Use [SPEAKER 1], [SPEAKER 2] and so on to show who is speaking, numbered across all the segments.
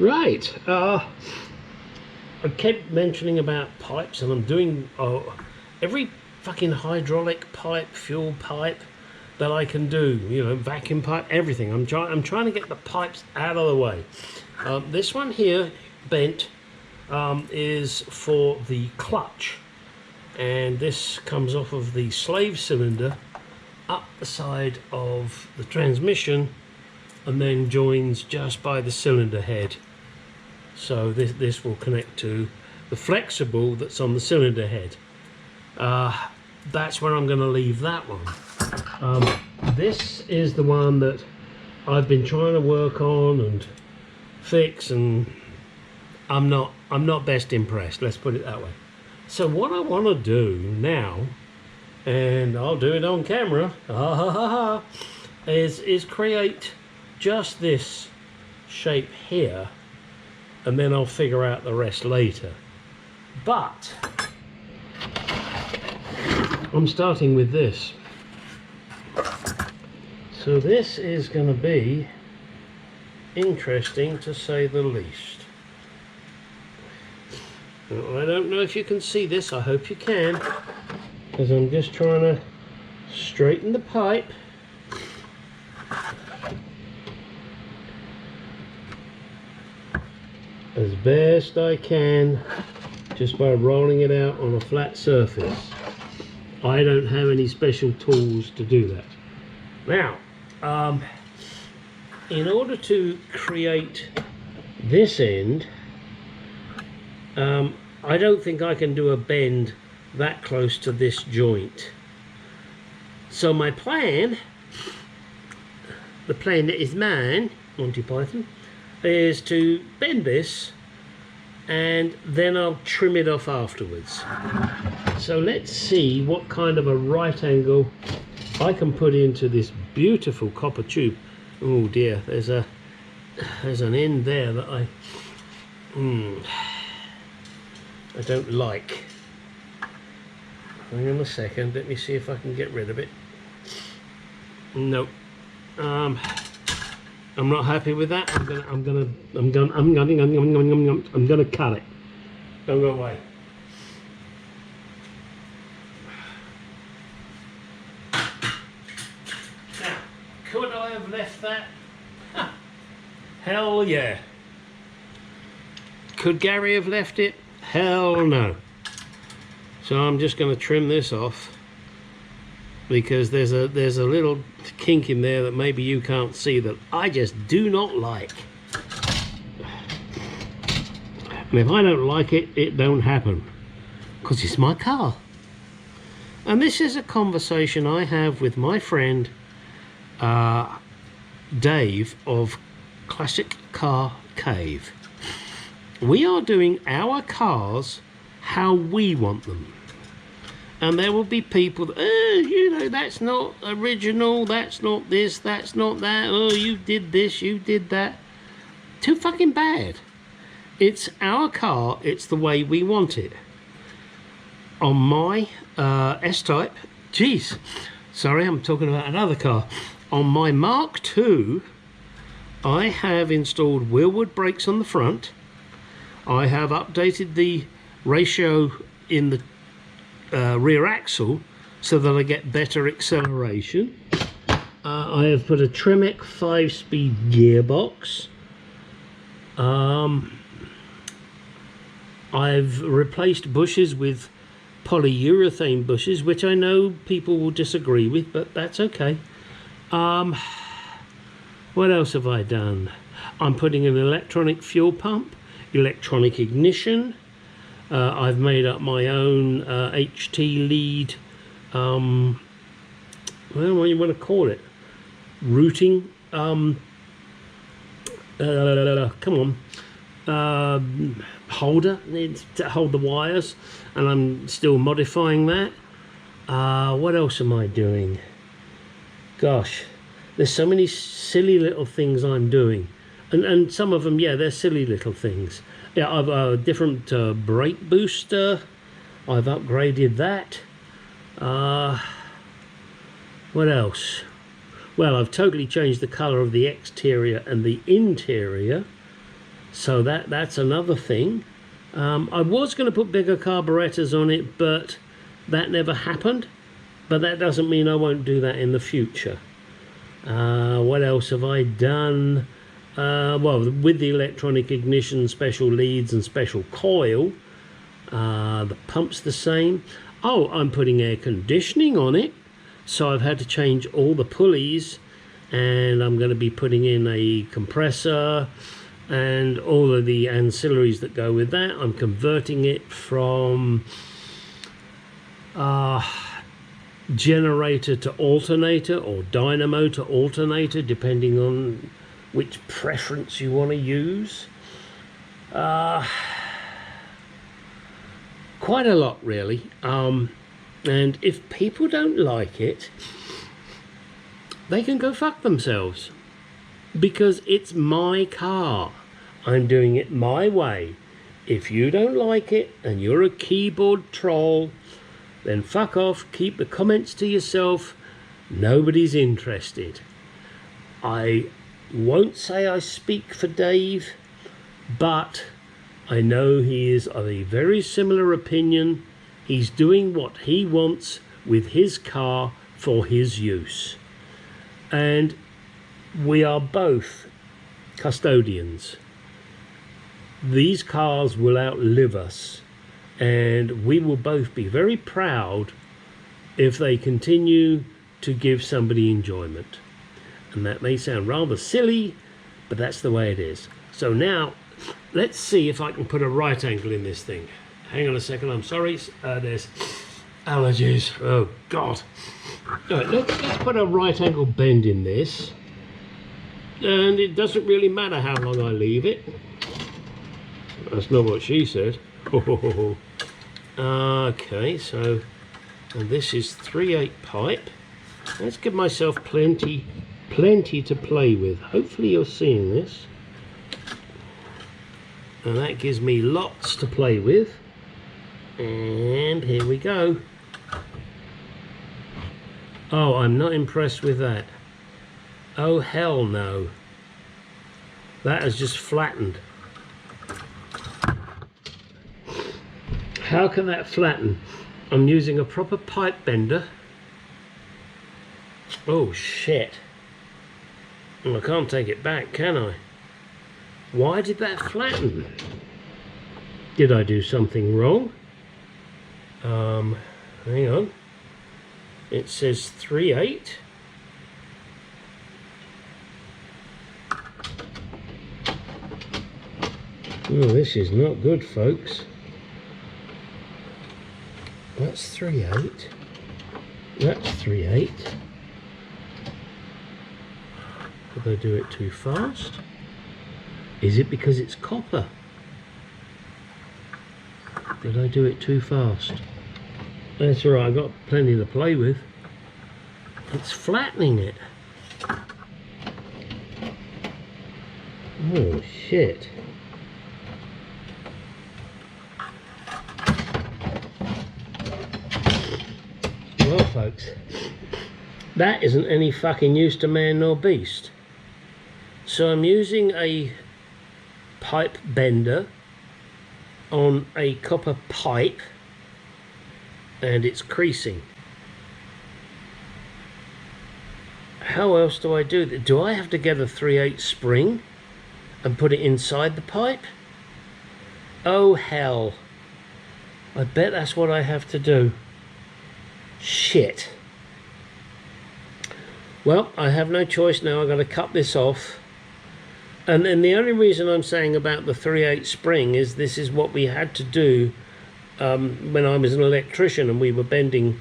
[SPEAKER 1] Right, I kept mentioning about pipes, and I'm doing every fucking hydraulic pipe, fuel pipe that I can do, you know, vacuum pipe, everything. I'm trying to get the pipes out of the way. This one here, bent, is for the clutch, and this comes off of the slave cylinder up the side of the transmission and then joins just by the cylinder head. So this will connect to the flexible that's on the cylinder head. That's where I'm going to leave that one. This is the one that I've been trying to work on and fix, and I'm not best impressed, let's put it that way. So what I want to do now, and I'll do it on camera, is create just this shape here, and then I'll figure out the rest later. But I'm starting with this. So this is going to be interesting, to say the least. Now, I don't know if you can see this, I hope you can, because I'm just trying to straighten the pipe. As best I can, just by rolling it out on a flat surface. I don't have any special tools to do that. Now, in order to create this end, I don't think I can do a bend that close to this joint. So my plan, the plan that is mine, Monty Python, is to bend this and then I'll trim it off afterwards. So let's see what kind of a right angle I can put into this beautiful copper tube. Oh dear, there's an end there that I don't like. Hang on a second, let me see if I can get rid of it. Nope. I'm not happy with that. I'm gonna cut it. Don't go away. Now, could I have left that? Hell yeah. Could Gary have left it? Hell no. So I'm just going to trim this off, because there's a little kink in there that maybe you can't see that I just do not like. And if I don't like it, it don't happen, because it's my car. And this is a conversation I have with my friend Dave of Classic Car Cave. We are doing our cars how we want them. And there will be people that, you know, that's not original, that's not this, that's not that, oh, you did this, you did that. Too fucking bad. It's our car, it's the way we want it. On my S-Type, geez, sorry, I'm talking about another car. On my Mark II, I have installed wheelwood brakes on the front. I have updated the ratio in the rear axle so that I get better acceleration. I have put a Tremec 5-speed gearbox. I've replaced bushes with polyurethane bushes, which I know people will disagree with, but that's okay. What else have I done? I'm putting an electronic fuel pump, electronic ignition. I've made up my own HT lead, well, what do you want to call it? Routing, come on, holder to hold the wires, and I'm still modifying that. What else am I doing? Gosh, there's so many silly little things I'm doing, and some of them, yeah, they're silly little things. Yeah, I've a different brake booster. I've upgraded that. What else? Well, I've totally changed the colour of the exterior and the interior. So that's another thing. I was going to put bigger carburetors on it, but that never happened. But that doesn't mean I won't do that in the future. What else have I done? Well, with the electronic ignition, special leads and special coil, the pump's the same. Oh, I'm putting air conditioning on it, so I've had to change all the pulleys, and I'm going to be putting in a compressor and all of the ancillaries that go with that. I'm converting it from generator to alternator, or dynamo to alternator, depending on which preference you want to use. Quite a lot, really. And if people don't like it, they can go fuck themselves, because it's my car. I'm doing it my way. If you don't like it and you're a keyboard troll, then fuck off, keep the comments to yourself. Nobody's interested. I won't say I speak for Dave, but I know he is of a very similar opinion. He's doing what he wants with his car for his use. And we are both custodians. These cars will outlive us, and we will both be very proud if they continue to give somebody enjoyment. And that may sound rather silly, but that's the way it is. So now, let's see if I can put a right angle in this thing. Hang on a second, I'm sorry. There's allergies. Oh, God. All right, let's put a right angle bend in this. And it doesn't really matter how long I leave it. That's not what she said. Okay, so and this is 3/8 pipe. Let's give myself plenty to play with. Hopefully you're seeing this. And that gives me lots to play with. And here we go. Oh, I'm not impressed with that. Oh, hell no. That has just flattened. How can that flatten? I'm using a proper pipe bender. Oh, shit. Well, I can't take it back, can I? Why did that flatten? Did I do something wrong? Hang on. It says 3/8. Oh, this is not good, folks. That's 3/8. That's 3/8. Did I do it too fast? Is it because it's copper? Did I do it too fast? That's all right, I've got plenty to play with. It's flattening it. Oh, shit. Well, folks, that isn't any fucking use to man nor beast. So I'm using a pipe bender on a copper pipe, and it's creasing. How else do I do that? Do I have to get a 3/8 spring and put it inside the pipe? Oh, hell. I bet that's what I have to do. Shit. Well, I have no choice now. I've got to cut this off. And then the only reason I'm saying about the 3/8 spring is this is what we had to do when I was an electrician and we were bending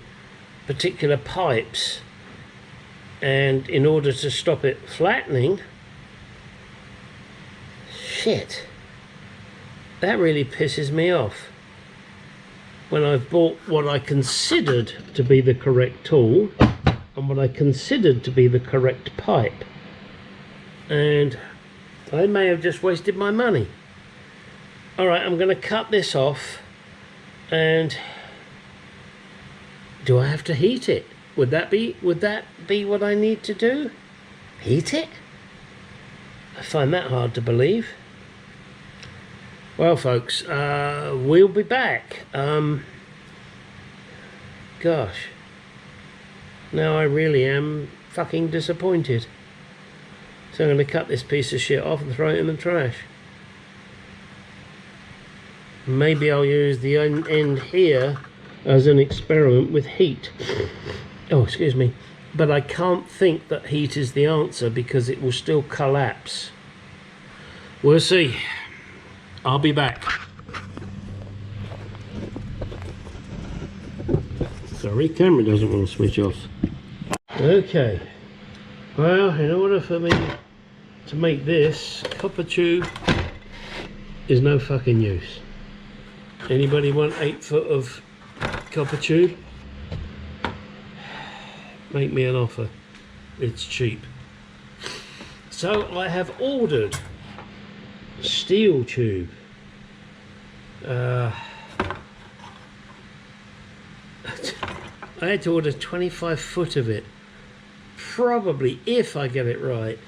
[SPEAKER 1] particular pipes. And in order to stop it flattening, shit, that really pisses me off. When I've bought what I considered to be the correct tool and what I considered to be the correct pipe. And I may have just wasted my money. Alright, I'm going to cut this off, and do I have to heat it? Would that be what I need to do? Heat it? I find that hard to believe. Well, folks, we'll be back. Gosh, now I really am fucking disappointed. So I'm going to cut this piece of shit off and throw it in the trash. Maybe I'll use the end here as an experiment with heat. Oh, excuse me. But I can't think that heat is the answer because it will still collapse. We'll see. I'll be back. Sorry, camera doesn't want to switch off. Okay. Well, in order for me to make this, copper tube is no fucking use. Anybody want 8 foot of copper tube? Make me an offer. It's cheap. So I have ordered steel tube. I had to order 25 foot of it. Probably, if I get it right,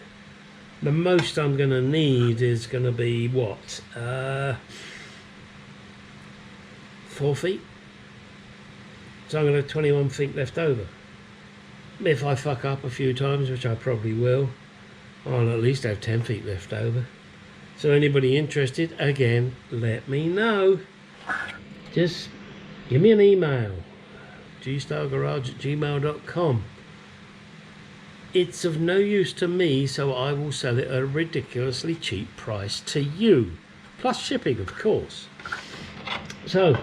[SPEAKER 1] the most I'm going to need is going to be what? 4 feet? So I'm going to have 21 feet left over. If I fuck up a few times, which I probably will, I'll at least have 10 feet left over. So anybody interested, again, let me know. Just give me an email. gstylegarage@gmail.com. It's of no use to me, so I will sell it at a ridiculously cheap price to you. Plus shipping, of course. So,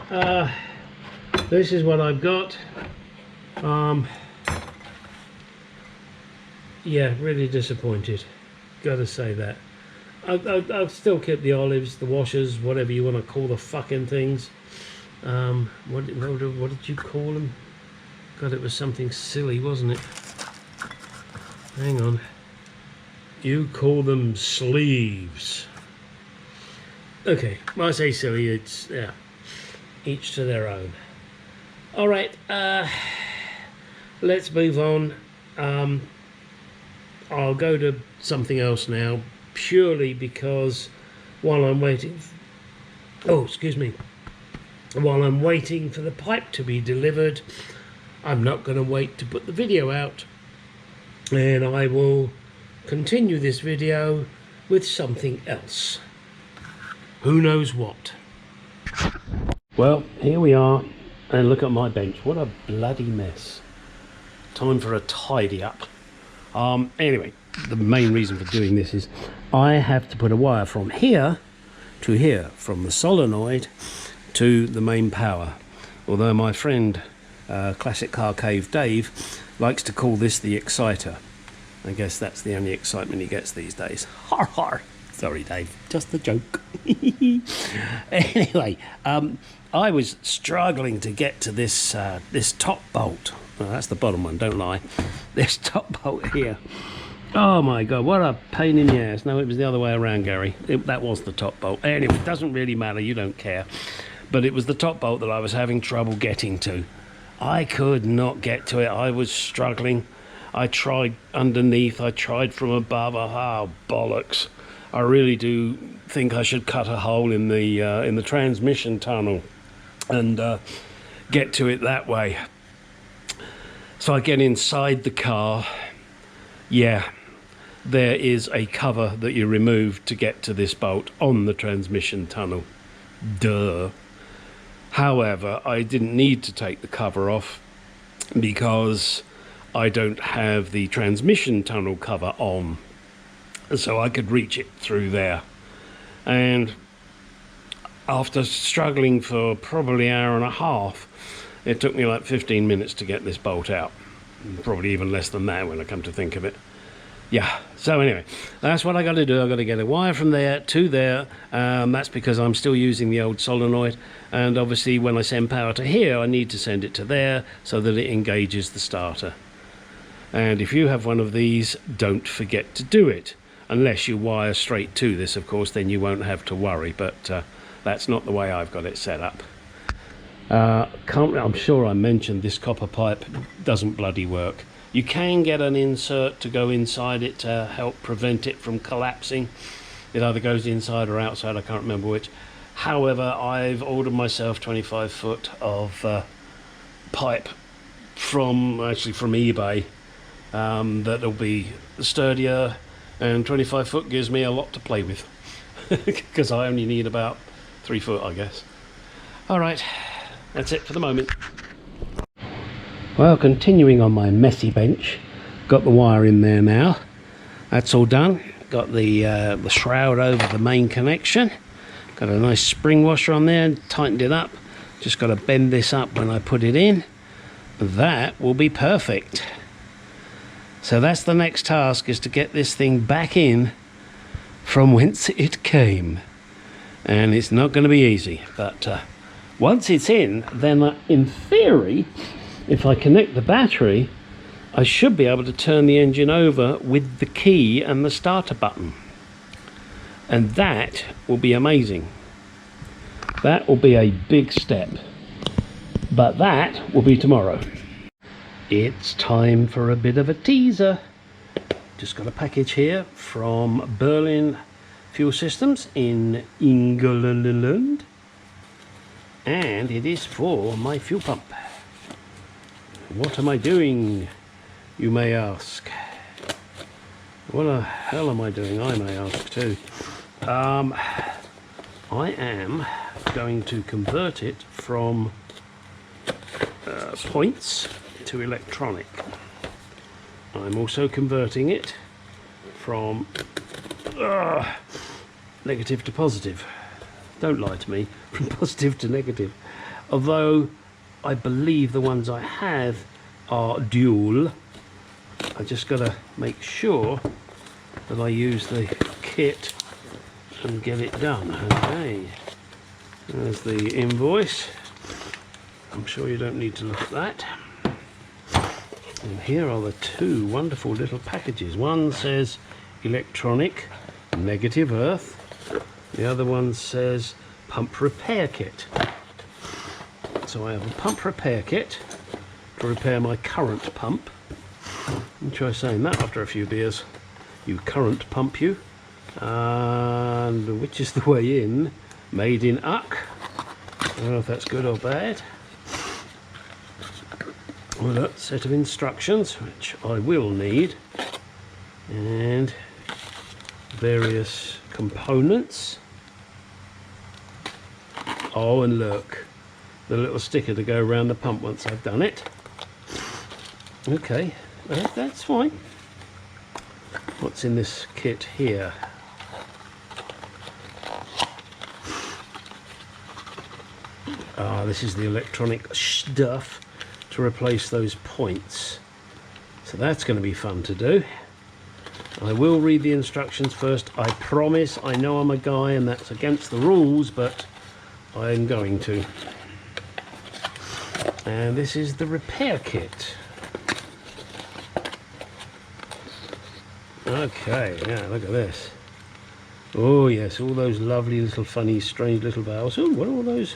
[SPEAKER 1] this is what I've got. Yeah, really disappointed. Gotta say that. I'll still keep the olives, the washers, whatever you want to call the fucking things. What did you call them? God, it was something silly, wasn't it? Hang on. You call them sleeves. Okay, when I say silly, it's, yeah, each to their own. Alright, let's move on. I'll go to something else now, purely because while I'm waiting, while I'm waiting for the pipe to be delivered, I'm not going to wait to put the video out, and I will continue this video with something else. Who knows what? Well, here we are, and look at my bench. What a bloody mess. Time for a tidy up. Anyway, the main reason for doing this is I have to put a wire from here to here, from the solenoid to the main power. Although my friend Classic Car Cave Dave likes to call this the exciter. I guess that's the only excitement he gets these days. Har har. Sorry Dave, just a joke. Anyway, I was struggling to get to this this top bolt. Well, that's the bottom one, don't lie. This top bolt here. Oh my god, what a pain in the ass. No, it was the other way around, Gary. That was the top bolt. Anyway, it doesn't really matter, you don't care. But it was the top bolt that I was having trouble getting to. I could not get to it. I was struggling. I tried underneath, I tried from above. Oh, bollocks. I really do think I should cut a hole in the transmission tunnel and get to it that way. So I get inside the car. Yeah, there is a cover that you remove to get to this bolt on the transmission tunnel. Duh. However, I didn't need to take the cover off because I don't have the transmission tunnel cover on, so I could reach it through there. And after struggling for probably an hour and a half, it took me like 15 minutes to get this bolt out. Probably even less than that when I come to think of it. Yeah, so anyway, that's what I got to do. I've got to get a wire from there to there. That's because I'm still using the old solenoid, and obviously when I send power to here, I need to send it to there so that it engages the starter. And if you have one of these, don't forget to do it. Unless you wire straight to this, of course, then you won't have to worry, but that's not the way I've got it set up. I'm sure I mentioned this copper pipe doesn't bloody work. You can get an insert to go inside it to help prevent it from collapsing. It either goes inside or outside, I can't remember which. However, I've ordered myself 25 foot of pipe from eBay that'll be sturdier, and 25 foot gives me a lot to play with because I only need about 3 foot, I guess. Alright, that's it for the moment. Well, continuing on my messy bench, got the wire in there now. That's all done. Got the shroud over the main connection. Got a nice spring washer on there and tightened it up. Just got to bend this up when I put it in. That will be perfect. So that's the next task, is to get this thing back in from whence it came. And it's not going to be easy, but once it's in, then in theory, if I connect the battery, I should be able to turn the engine over with the key and the starter button. And that will be amazing. That will be a big step. But that will be tomorrow. It's time for a bit of a teaser. Just got a package here from Berlin Fuel Systems in England. And it is for my fuel pump. What am I doing, you may ask? What the hell am I doing, I may ask too. I am going to convert it from points to electronic. I'm also converting it from negative to positive. Don't lie to me, from positive to negative. Although I believe the ones I have are dual. I just got to make sure that I use the kit and get it done. Okay, there's the invoice. I'm sure you don't need to look at that. And here are the two wonderful little packages. One says electronic, negative earth. The other one says pump repair kit. So I have a pump repair kit to repair my current pump. I'll try saying that after a few beers. You current pump you. And which is the way in, made in UCK. I don't know if that's good or bad. Well, a set of instructions, which I will need, and various components. Oh, and look, the little sticker to go around the pump once I've done it. Okay, that's fine. What's in this kit here? This is the electronic stuff to replace those points. So that's going to be fun to do. I will read the instructions first. I promise. I know I'm a guy and that's against the rules, but I'm going to. And this is the repair kit. Okay, yeah, look at this. Oh yes, all those lovely little funny strange little valves. Oh, what are all those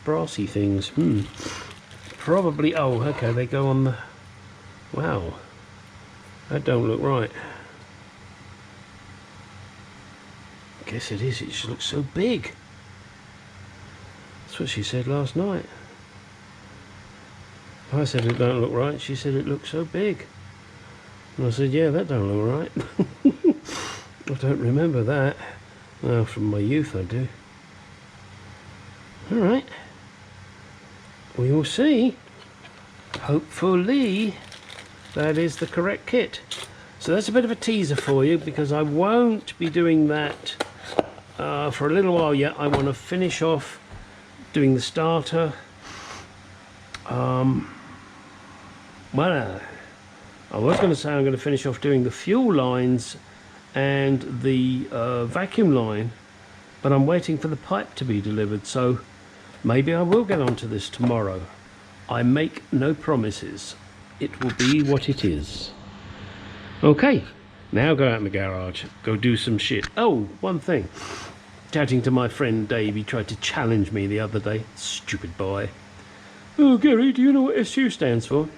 [SPEAKER 1] brassy things? Probably, oh okay, they go on the, wow, that don't look right. I guess it is, it just looks so big. That's what she said last night. I said it don't look right, she said it looks so big. And I said, yeah, that don't look right. I don't remember that. Well, from my youth I do. Alright. We will see. Hopefully that is the correct kit. So that's a bit of a teaser for you, because I won't be doing that for a little while yet. I want to finish off doing the starter. Well, I was going to say I'm going to finish off doing the fuel lines and the vacuum line, but I'm waiting for the pipe to be delivered, so maybe I will get onto this tomorrow. I make no promises. It will be what it is. Okay, now go out in the garage, go do some shit. Oh, one thing. Chatting to my friend Dave, he tried to challenge me the other day. Stupid boy. Oh, Gary, do you know what SU stands for?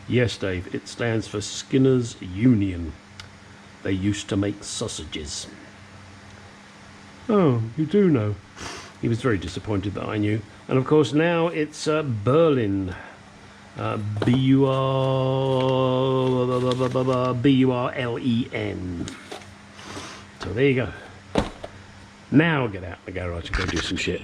[SPEAKER 1] Yes, Dave, it stands for Skinner's Union. They used to make sausages. Oh, you do know. He was very disappointed that I knew. And of course now it's Berlin. Burlen. So there you go. Now get out the garage and go do some shit.